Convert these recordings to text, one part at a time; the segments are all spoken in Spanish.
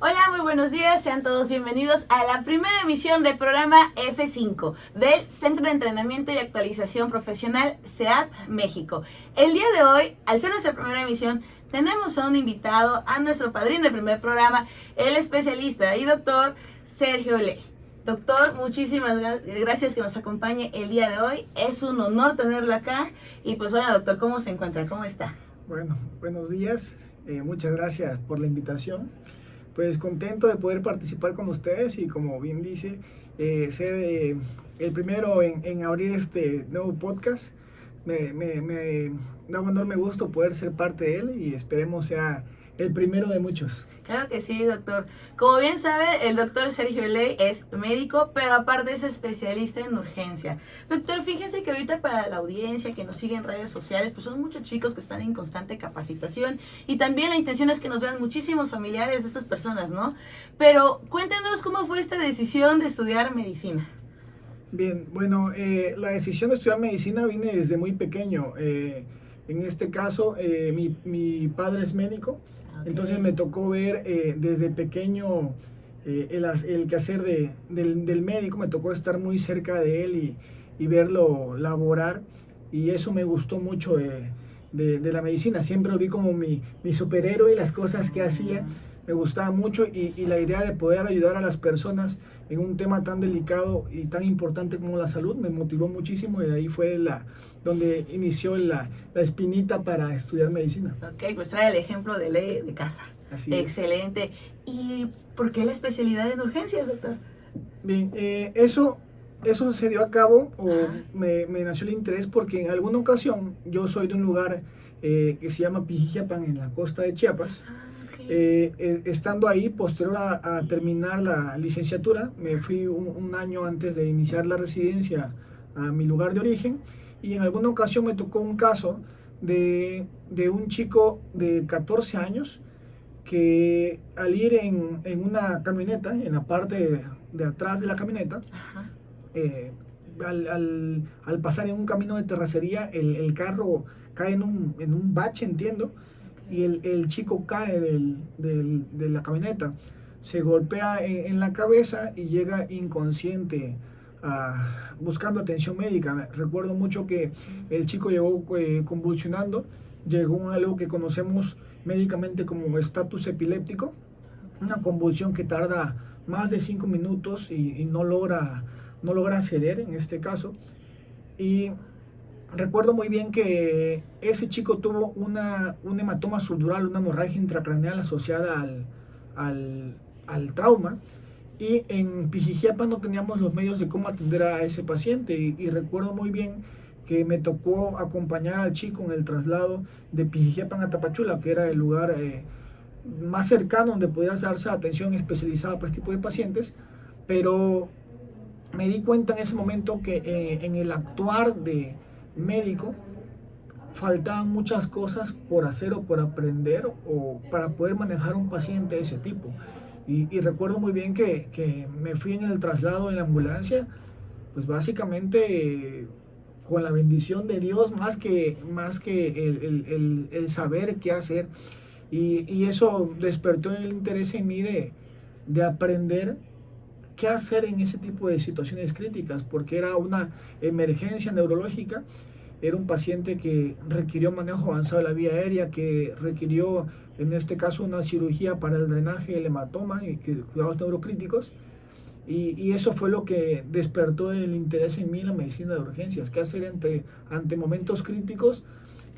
Hola, muy buenos días, sean todos bienvenidos a la primera emisión del programa F5 del Centro de Entrenamiento y Actualización Profesional CEAP México. El día de hoy, al ser nuestra primera emisión, tenemos a un invitado, a nuestro padrino del primer programa, el especialista y doctor Sergio Ley. Doctor, muchísimas gracias que nos acompañe el día de hoy. Es un honor tenerlo acá. Y pues bueno, doctor, ¿cómo se encuentra? ¿Cómo está? Bueno, buenos días. Muchas gracias por la invitación. Pues contento de poder participar con ustedes y como bien dice, ser el primero en abrir este nuevo podcast. Me da un enorme gusto poder ser parte de él y esperemos sea el primero de muchos. Claro que sí, doctor. Como bien sabe, el doctor Sergio Ley es médico, pero aparte es especialista en urgencia. Doctor, fíjese que ahorita para la audiencia que nos sigue en redes sociales, pues son muchos chicos que están en constante capacitación y también la intención es que nos vean muchísimos familiares de estas personas, ¿no? Pero cuéntenos cómo fue esta decisión de estudiar medicina. Bien, bueno, la decisión de estudiar medicina vine desde muy pequeño. En este caso, mi padre es médico, entonces me tocó ver desde pequeño el quehacer del médico, me tocó estar muy cerca de él y verlo laborar, y eso me gustó mucho de la medicina. Siempre lo vi como mi superhéroe y las cosas que hacía me gustaba mucho, y la idea de poder ayudar a las personas en un tema tan delicado y tan importante como la salud me motivó muchísimo, y de ahí fue donde inició la espinita para estudiar medicina. Ok, pues trae el ejemplo de Ley de casa. Así excelente. Es. ¿Y por qué la especialidad en urgencias, doctor? Bien, eso se dio a cabo o me nació el interés porque en alguna ocasión yo soy de un lugar que se llama Pijijiapan en la costa de Chiapas. Estando ahí, posterior a terminar la licenciatura, me fui un año antes de iniciar la residencia a mi lugar de origen, y en alguna ocasión me tocó un caso de un chico de 14 años que al ir en una camioneta, en la parte de atrás de la camioneta, al pasar en un camino de terracería, el carro cae en un bache, entiendo, y el chico cae de la camioneta, se golpea en la cabeza y llega inconsciente, buscando atención médica. Recuerdo mucho que el chico llegó convulsionando, llegó a algo que conocemos médicamente como estatus epiléptico, una convulsión que tarda más de 5 minutos y no logra ceder en este caso. Y recuerdo muy bien que ese chico tuvo un hematoma subdural, una hemorragia intracraneal asociada al trauma, y en Pijijiapan no teníamos los medios de cómo atender a ese paciente, y recuerdo muy bien que me tocó acompañar al chico en el traslado de Pijijiapan a Tapachula, que era el lugar más cercano donde podía darse atención especializada para este tipo de pacientes. Pero me di cuenta en ese momento que en el actuar de médico faltaban muchas cosas por hacer o por aprender o para poder manejar un paciente de ese tipo. Y recuerdo muy bien que me fui en el traslado en la ambulancia, pues básicamente con la bendición de Dios, más que el saber qué hacer. Y eso despertó el interés en mí de aprender qué hacer en ese tipo de situaciones críticas, porque era una emergencia neurológica. Era un paciente que requirió manejo avanzado de la vía aérea, que requirió en este caso una cirugía para el drenaje del hematoma y cuidados neurocríticos. Y eso fue lo que despertó el interés en mí en la medicina de urgencias: qué hacer ante momentos críticos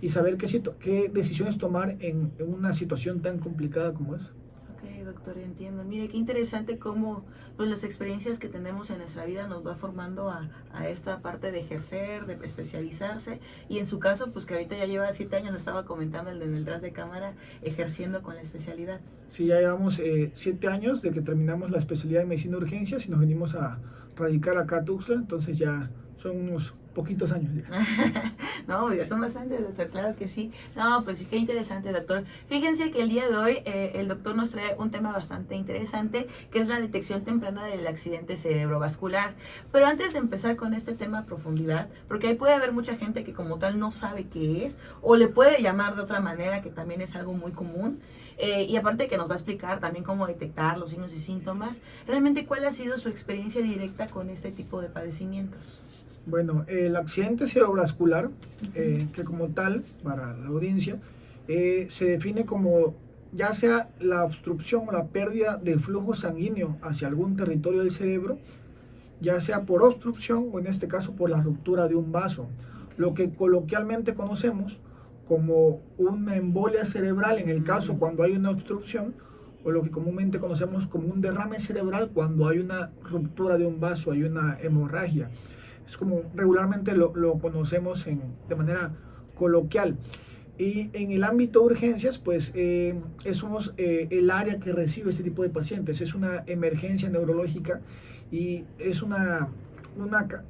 y saber qué decisiones tomar en una situación tan complicada como esa. Ok, doctor, entiendo. Mire, qué interesante cómo pues, las experiencias que tenemos en nuestra vida nos va formando a esta parte de ejercer, de especializarse. Y en su caso, pues que ahorita ya lleva 7 años, nos estaba comentando el de detrás de cámara, ejerciendo con la especialidad. Sí, ya llevamos 7 años de que terminamos la especialidad de medicina de urgencias y nos venimos a radicar acá a Tuxtla, entonces ya son unos poquitos años ya. No, ya son bastantes, doctor, claro que sí. No, pues sí, qué interesante, doctor. Fíjense que el día de hoy el doctor nos trae un tema bastante interesante, que es la detección temprana del accidente cerebrovascular. Pero antes de empezar con este tema a profundidad, porque ahí puede haber mucha gente que como tal no sabe qué es, o le puede llamar de otra manera, que también es algo muy común. Y aparte que nos va a explicar también cómo detectar los signos y síntomas, realmente cuál ha sido su experiencia directa con este tipo de padecimientos. Bueno, el accidente cerebrovascular, que como tal, para la audiencia, se define como ya sea la obstrucción o la pérdida del flujo sanguíneo hacia algún territorio del cerebro, ya sea por obstrucción o en este caso por la ruptura de un vaso, lo que coloquialmente conocemos como una embolia cerebral en el caso cuando hay una obstrucción, o lo que comúnmente conocemos como un derrame cerebral cuando hay una ruptura de un vaso, hay una hemorragia. Es como regularmente lo conocemos de manera coloquial. Y en el ámbito de urgencias, pues somos el área que recibe este tipo de pacientes. Es una emergencia neurológica y es una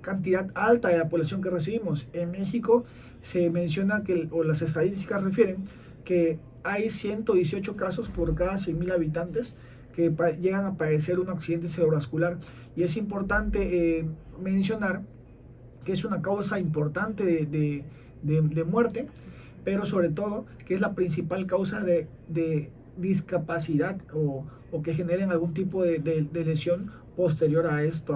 cantidad alta de la población que recibimos. En México se menciona o las estadísticas refieren que hay 118 casos por cada 100.000 habitantes que llegan a padecer un accidente cerebrovascular. Y es importante mencionar que es una causa importante de muerte, pero sobre todo que es la principal causa de discapacidad o que generen algún tipo de lesión posterior a esto,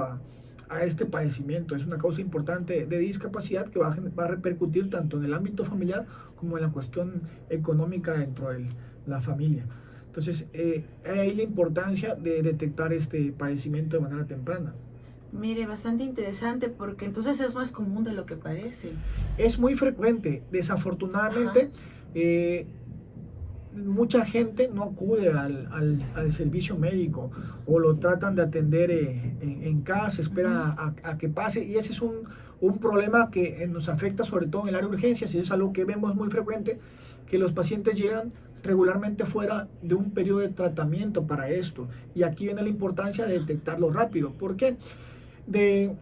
a este padecimiento. Es una causa importante de discapacidad que va a repercutir tanto en el ámbito familiar como en la cuestión económica dentro de la familia. Entonces, hay la importancia de detectar este padecimiento de manera temprana. Mire, bastante interesante porque entonces es más común de lo que parece. Es muy frecuente, desafortunadamente, mucha gente no acude al servicio médico o lo tratan de atender en casa, espera a que pase, y ese es un problema que nos afecta sobre todo en el área de urgencias, y es algo que vemos muy frecuente, que los pacientes llegan regularmente fuera de un periodo de tratamiento para esto, y aquí viene la importancia de detectarlo rápido. ¿Por qué? De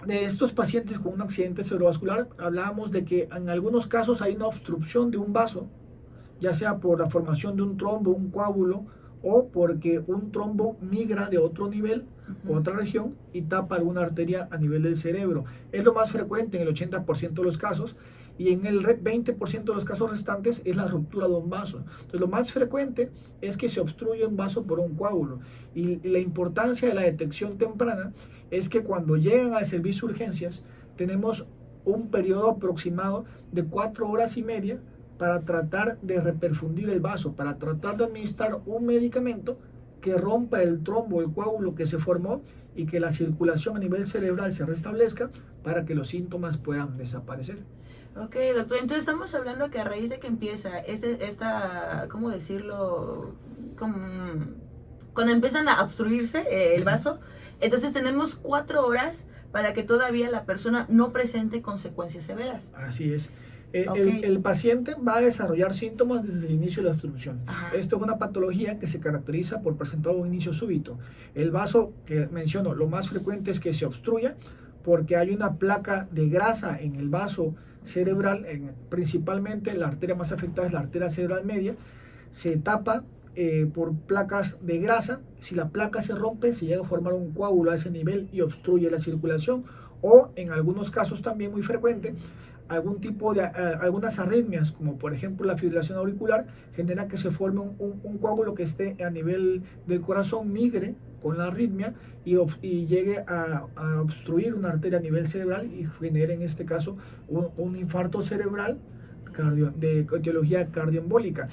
estos pacientes con un accidente cerebrovascular, hablábamos de que en algunos casos hay una obstrucción de un vaso, ya sea por la formación de un trombo, un coágulo, o porque un trombo migra de otro nivel, otra región, y tapa alguna arteria a nivel del cerebro. Es lo más frecuente en el 80% de los casos, y en el 20% de los casos restantes es la ruptura de un vaso. Entonces, lo más frecuente es que se obstruye un vaso por un coágulo. Y la importancia de la detección temprana es que cuando llegan al servicio de urgencias, tenemos un periodo aproximado de 4 horas y media para tratar de reperfundir el vaso, para tratar de administrar un medicamento que rompa el trombo, el coágulo que se formó, y que la circulación a nivel cerebral se restablezca para que los síntomas puedan desaparecer. Ok, doctor, entonces estamos hablando que a raíz de que empieza ¿cómo decirlo? Cuando empiezan a obstruirse el vaso, entonces tenemos 4 horas para que todavía la persona no presente consecuencias severas. Así es. El paciente va a desarrollar síntomas desde el inicio de la obstrucción. Ajá. Esto es una patología que se caracteriza por presentar un inicio súbito. El vaso que menciono, lo más frecuente es que se obstruya porque hay una placa de grasa en el vaso cerebral, principalmente la arteria más afectada es la arteria cerebral media, se tapa por placas de grasa. Si la placa se rompe, se llega a formar un coágulo a ese nivel y obstruye la circulación, o en algunos casos también muy frecuente, algunas arritmias, como por ejemplo la fibrilación auricular, genera que se forme un coágulo que esté a nivel del corazón, migre con la arritmia y llegue a obstruir una arteria a nivel cerebral y genere en este caso un infarto cerebral de etiología cardioembólica.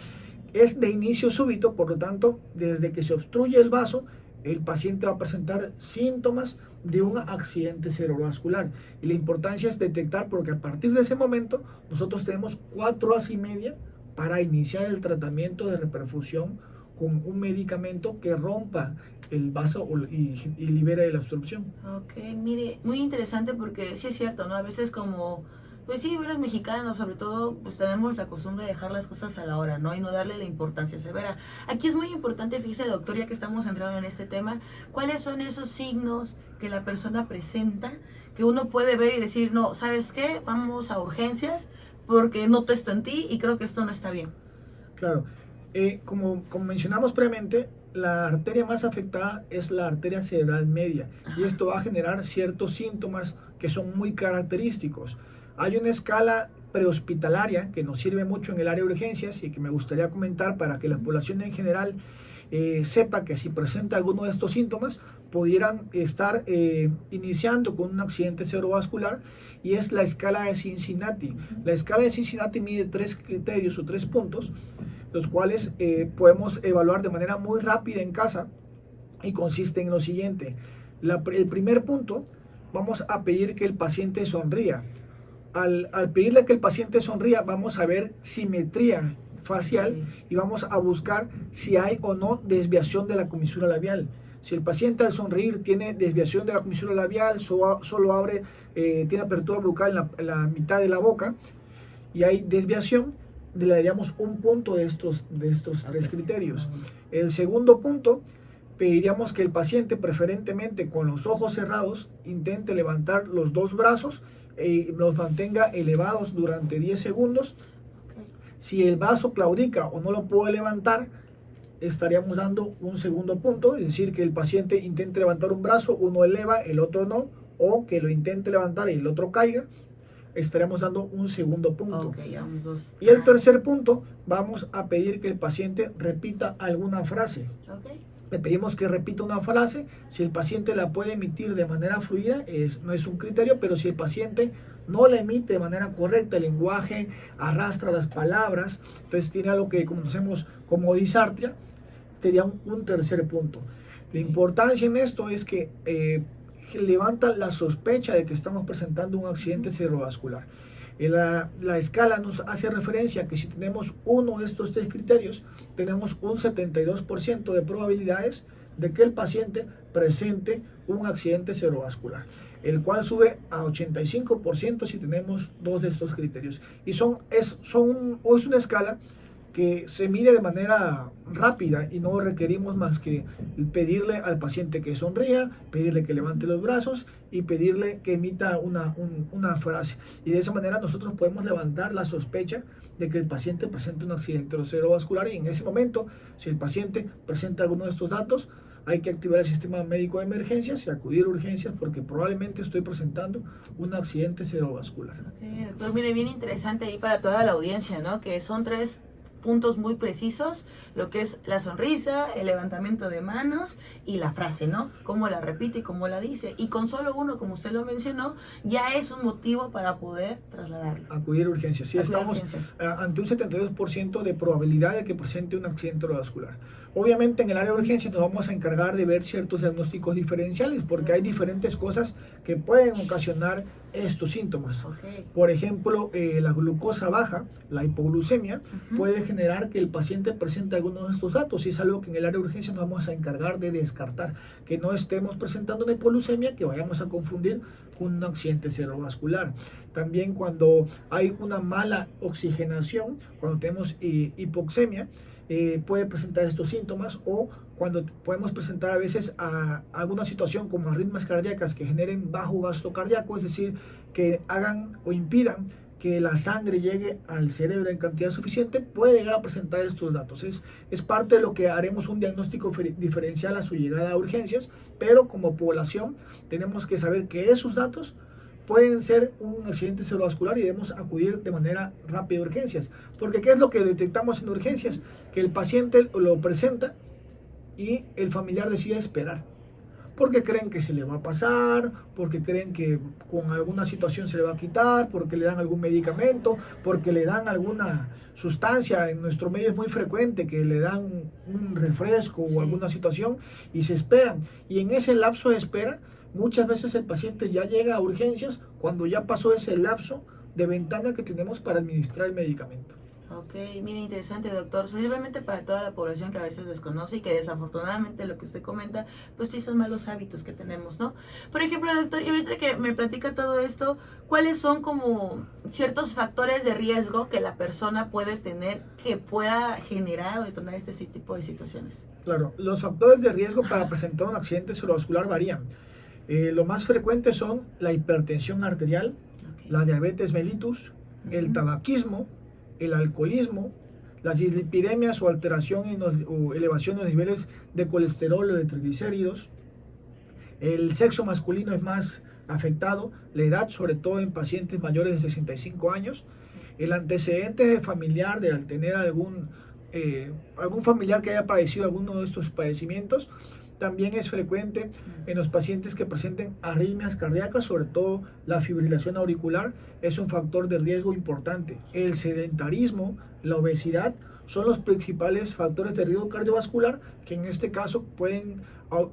Es de inicio súbito, por lo tanto, desde que se obstruye el vaso, el paciente va a presentar síntomas de un accidente cerebrovascular. Y la importancia es detectar, porque a partir de ese momento nosotros tenemos 4 horas y media para iniciar el tratamiento de reperfusión con un medicamento que rompa el vaso y libere la obstrucción. Ok, mire, muy interesante porque sí es cierto, ¿no? A veces pues sí, los mexicanos sobre todo, pues tenemos la costumbre de dejar las cosas a la hora, ¿no? Y no darle la importancia severa. Aquí es muy importante, fíjese, doctor, ya que estamos entrando en este tema, ¿cuáles son esos signos que la persona presenta que uno puede ver y decir, no, ¿sabes qué? Vamos a urgencias porque noto esto en ti y creo que esto no está bien? Claro, como mencionamos previamente, la arteria más afectada es la arteria cerebral media. Ajá. Y esto va a generar ciertos síntomas que son muy característicos. Hay una escala prehospitalaria que nos sirve mucho en el área de urgencias y que me gustaría comentar para que la población en general sepa que si presenta alguno de estos síntomas pudieran estar iniciando con un accidente cerebrovascular, y es la escala de Cincinnati. La escala de Cincinnati mide 3 criterios o 3 puntos, los cuales podemos evaluar de manera muy rápida en casa, y consiste en lo siguiente. El primer punto, vamos a pedir que el paciente sonría. Al pedirle que el paciente sonría, vamos a ver simetría facial y vamos a buscar si hay o no desviación de la comisura labial. Si el paciente al sonreír tiene desviación de la comisura labial, solo abre, tiene apertura bucal en la mitad de la boca y hay desviación, le daríamos un punto de estos 3 criterios. El segundo punto, pediríamos que el paciente, preferentemente con los ojos cerrados, intente levantar los 2 brazos y los mantenga elevados durante 10 segundos. Si el brazo claudica o no lo puede levantar, estaríamos dando un segundo punto, es decir, que el paciente intente levantar un brazo, uno eleva, el otro no, o que lo intente levantar y el otro caiga, estaríamos dando un segundo punto. Llevamos 2. Y el tercer punto, vamos a pedir que el paciente repita alguna frase. Le pedimos que repita una frase. Si el paciente la puede emitir de manera fluida, no es un criterio, pero si el paciente no la emite de manera correcta, el lenguaje arrastra las palabras, entonces tiene algo que conocemos como disartria, sería un tercer punto. La importancia en esto es que levanta la sospecha de que estamos presentando un accidente cerebrovascular. La escala nos hace referencia a que si tenemos uno de estos 3 criterios, tenemos un 72% de probabilidades de que el paciente presente un accidente cerebrovascular, el cual sube a 85% si tenemos 2 de estos criterios. Y es una escala que se mide de manera rápida y no requerimos más que pedirle al paciente que sonría, pedirle que levante los brazos y pedirle que emita una frase. Y de esa manera nosotros podemos levantar la sospecha de que el paciente presente un accidente cerebrovascular, y en ese momento, si el paciente presenta alguno de estos datos, hay que activar el sistema médico de emergencias y acudir a urgencias porque probablemente estoy presentando un accidente cerebrovascular. Doctor, mire, bien interesante ahí para toda la audiencia, ¿no? Que son 3 puntos muy precisos, lo que es la sonrisa, el levantamiento de manos y la frase, ¿no? Cómo la repite y cómo la dice. Y con solo uno, como usted lo mencionó, ya es un motivo para poder trasladarlo. Acudir a urgencias. Sí, estamos ante un 72% de probabilidad de que presente un accidente cerebrovascular. Obviamente en el área de urgencias nos vamos a encargar de ver ciertos diagnósticos diferenciales porque hay diferentes cosas que pueden ocasionar estos síntomas. Por ejemplo, la glucosa baja, la hipoglucemia, puede generar que el paciente presente algunos de estos datos, y es algo que en el área de urgencias nos vamos a encargar de descartar, que no estemos presentando una hipoglucemia que vayamos a confundir con un accidente cerebrovascular. También cuando hay una mala oxigenación, cuando tenemos hipoxemia, puede presentar estos síntomas, o cuando podemos presentar a veces a alguna situación como arritmias cardíacas que generen bajo gasto cardíaco, es decir, que hagan o impidan que la sangre llegue al cerebro en cantidad suficiente, puede llegar a presentar estos datos. Es parte de lo que haremos un diagnóstico diferencial a su llegada a urgencias, pero como población tenemos que saber que esos datos pueden ser un accidente cerebrovascular y debemos acudir de manera rápida a urgencias. Porque ¿qué es lo que detectamos en urgencias? Que el paciente lo presenta y el familiar decide esperar. Porque creen que se le va a pasar, porque creen que con alguna situación se le va a quitar, porque le dan algún medicamento, porque le dan alguna sustancia. En nuestro medio es muy frecuente que le dan un refresco o alguna situación y se esperan. Y en ese lapso de espera, muchas veces el paciente ya llega a urgencias cuando ya pasó ese lapso de ventana que tenemos para administrar el medicamento. Ok, mira, interesante, doctor, principalmente para toda la población que a veces desconoce y que desafortunadamente lo que usted comenta, pues sí son malos hábitos que tenemos, ¿no? Por ejemplo, doctor, y ahorita que me platica todo esto, ¿cuáles son como ciertos factores de riesgo que la persona puede tener que pueda generar o detonar este tipo de situaciones? Claro, los factores de riesgo para presentar un accidente cerebrovascular varían. Lo más frecuente son la hipertensión arterial, la diabetes mellitus, el tabaquismo, el alcoholismo, las dislipidemias o alteración o elevación de los niveles de colesterol o de triglicéridos. El sexo masculino es más afectado, la edad, sobre todo en pacientes mayores de 65 años, El antecedente familiar de al tener algún familiar que haya padecido alguno de estos padecimientos también es frecuente en los pacientes que presenten arritmias cardíacas, sobre todo la fibrilación auricular es un factor de riesgo importante. El sedentarismo, la obesidad son los principales factores de riesgo cardiovascular que en este caso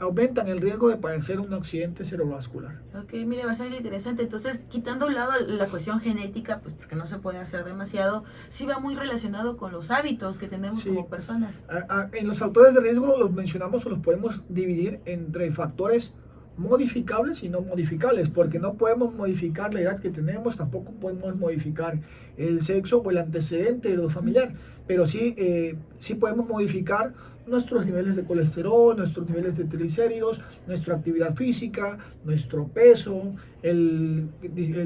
aumentan el riesgo de padecer un accidente cerebrovascular. Ok, mire, bastante interesante. Entonces, quitando a un lado la cuestión genética, pues porque no se puede hacer demasiado, sí va muy relacionado con los hábitos que tenemos como personas. En los factores de riesgo los mencionamos o los podemos dividir entre factores modificables y no modificables, porque no podemos modificar la edad que tenemos, tampoco podemos modificar el sexo o el antecedente familiar, pero sí podemos modificar nuestros niveles de colesterol, nuestros niveles de triglicéridos, nuestra actividad física, nuestro peso, el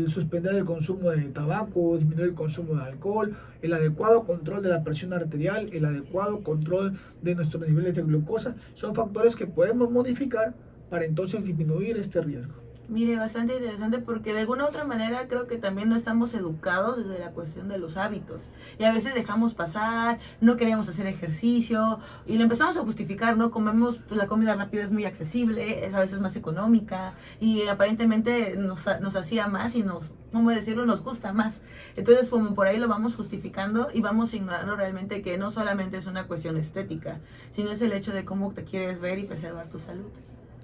suspender el consumo de tabaco, disminuir el consumo de alcohol, el adecuado control de la presión arterial, el adecuado control de nuestros niveles de glucosa, son factores que podemos modificar para entonces disminuir este riesgo. Mire, bastante interesante porque de alguna u otra manera creo que también no estamos educados desde la cuestión de los hábitos. Y a veces dejamos pasar, no queremos hacer ejercicio y lo empezamos a justificar, ¿no? Comemos, pues, la comida rápida es muy accesible, es a veces más económica y aparentemente nos hacía más y ¿cómo decirlo? Nos gusta más. Entonces, como por ahí lo vamos justificando y vamos ignorando realmente que no solamente es una cuestión estética, sino es el hecho de cómo te quieres ver y preservar tu salud.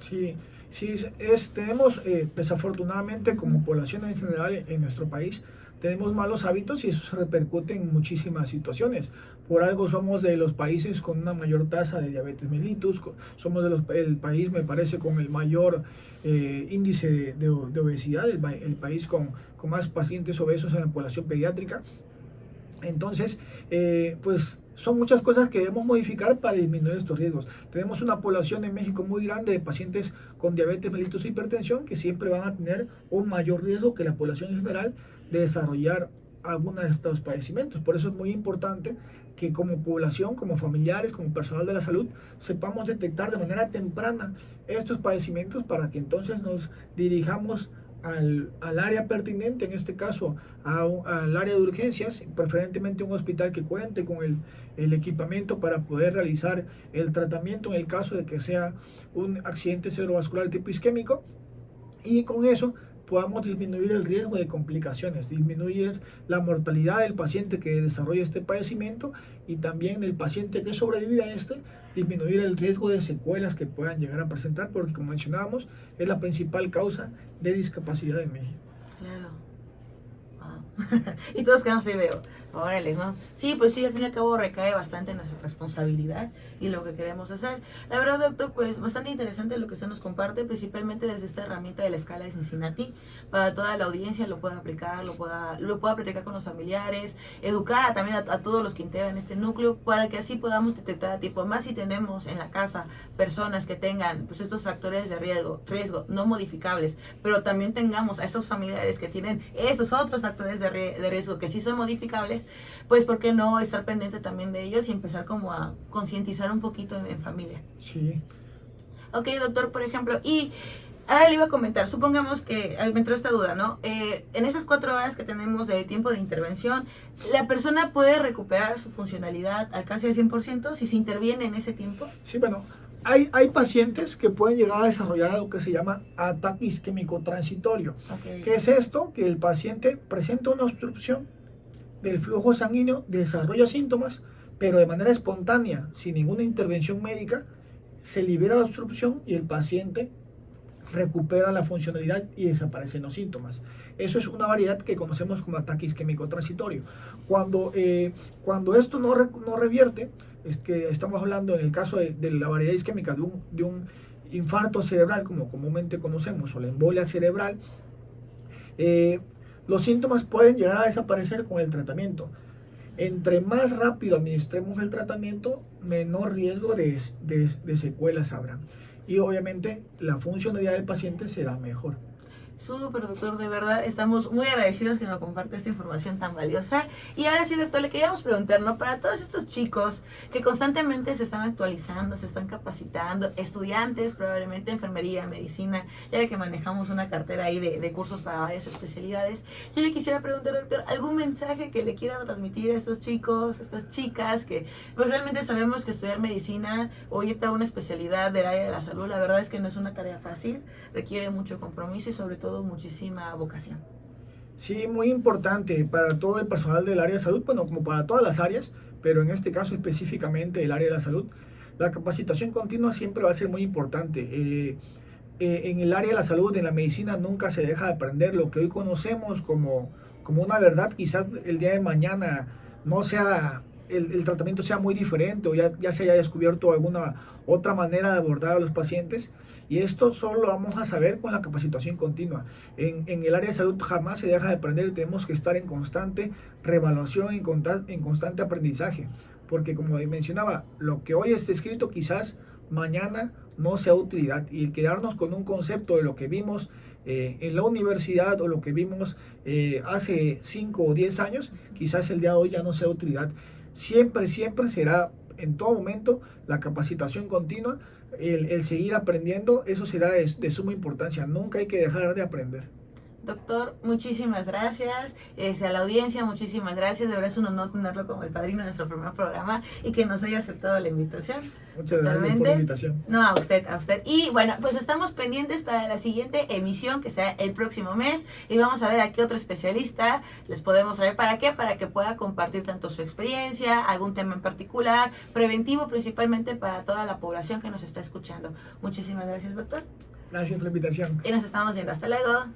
Sí, tenemos desafortunadamente como población en general en nuestro país, tenemos malos hábitos y eso se repercute en muchísimas situaciones. Por algo somos de los países con una mayor tasa de diabetes mellitus, somos el país, me parece, con el mayor índice de obesidad, el país con más pacientes obesos en la población pediátrica. Entonces, pues son muchas cosas que debemos modificar para disminuir estos riesgos. Tenemos una población en México muy grande de pacientes con diabetes mellitus e hipertensión que siempre van a tener un mayor riesgo que la población en general de desarrollar alguno de estos padecimientos. Por eso es muy importante que como población, como familiares, como personal de la salud, sepamos detectar de manera temprana estos padecimientos para que entonces nos dirijamos al área pertinente, en este caso al área de urgencias, preferentemente un hospital que cuente con el equipamiento para poder realizar el tratamiento en el caso de que sea un accidente cerebrovascular tipo isquémico, y con eso podamos disminuir el riesgo de complicaciones, disminuir la mortalidad del paciente que desarrolla este padecimiento y también del paciente que sobrevive a disminuir el riesgo de secuelas que puedan llegar a presentar, porque como mencionábamos, es la principal causa de discapacidad en México. Claro. Y todos quedan así, veo, órale, ¿no? Sí, pues sí, al fin y al cabo recae bastante en nuestra responsabilidad y lo que queremos hacer. La verdad, doctor, pues bastante interesante lo que usted nos comparte, principalmente desde esta herramienta de la escala de Cincinnati, para toda la audiencia lo pueda aplicar, lo pueda practicar con los familiares, educar también a todos los que integran este núcleo, para que así podamos detectar a tiempo, más si tenemos en la casa personas que tengan pues estos factores de riesgo no modificables, pero también tengamos a estos familiares que tienen estos otros factores de riesgo que sí son modificables, pues ¿por qué no estar pendiente también de ellos y empezar como a concientizar un poquito en familia? Sí. Ok, doctor, por ejemplo, y ahora le iba a comentar, supongamos que me entró esta duda, ¿no? En esas 4 horas que tenemos de tiempo de intervención, ¿la persona puede recuperar su funcionalidad al casi al 100% si se interviene en ese tiempo? Sí, bueno, hay pacientes que pueden llegar a desarrollar algo que se llama ataque isquémico transitorio. Okay. ¿Qué es esto? Que el paciente presenta una obstrucción del flujo sanguíneo, desarrolla síntomas, pero de manera espontánea, sin ninguna intervención médica, se libera la obstrucción y el paciente recupera la funcionalidad y desaparecen los síntomas. Eso es una variedad que conocemos como ataque isquémico transitorio. Cuando esto no revierte, es que estamos hablando en el caso de la variedad isquémica de un infarto cerebral, como comúnmente conocemos, o la embolia cerebral, los síntomas pueden llegar a desaparecer con el tratamiento. Entre más rápido administremos el tratamiento, menor riesgo de secuelas habrá. Y obviamente la funcionalidad del paciente será mejor. Súper, doctor, de verdad, estamos muy agradecidos que nos comparte esta información tan valiosa. Y ahora sí, doctor, le queríamos preguntar, ¿no? Para todos estos chicos que constantemente se están actualizando, se están capacitando, estudiantes, probablemente enfermería, medicina, ya que manejamos una cartera ahí de cursos para varias especialidades, yo le quisiera preguntar, doctor, ¿algún mensaje que le quiera transmitir a estos chicos, a estas chicas, que pues realmente sabemos que estudiar medicina o irte a una especialidad del área de la salud, la verdad es que no es una tarea fácil, requiere mucho compromiso y sobre todo muchísima vocación? Sí, muy importante para todo el personal del área de salud, bueno, como para todas las áreas, pero en este caso específicamente el área de la salud, la capacitación continua siempre va a ser muy importante. En el área de la salud, en la medicina, nunca se deja de aprender lo que hoy conocemos como una verdad. Quizás el día de mañana no sea, el tratamiento sea muy diferente o ya se haya descubierto alguna otra manera de abordar a los pacientes. Y esto solo lo vamos a saber con la capacitación continua. En el área de salud jamás se deja de aprender, tenemos que estar en constante reevaluación, en constante aprendizaje. Porque como mencionaba, lo que hoy está escrito quizás mañana no sea utilidad, y el quedarnos con un concepto de lo que vimos en la universidad o lo que vimos hace 5 o 10 años, quizás el día de hoy ya no sea utilidad. Siempre será en todo momento la capacitación continua, el seguir aprendiendo, eso será de suma importancia, nunca hay que dejar de aprender. Doctor, muchísimas gracias. A la audiencia, muchísimas gracias. De verdad es un honor tenerlo como el padrino de nuestro primer programa y que nos haya aceptado la invitación. Muchas gracias por la invitación. No, a usted, a usted. Y bueno, pues estamos pendientes para la siguiente emisión, que será el próximo mes, y vamos a ver a qué otro especialista les podemos traer. ¿Para qué? Para que pueda compartir tanto su experiencia, algún tema en particular, preventivo principalmente para toda la población que nos está escuchando. Muchísimas gracias, doctor. Gracias por la invitación. Y nos estamos viendo. Hasta luego.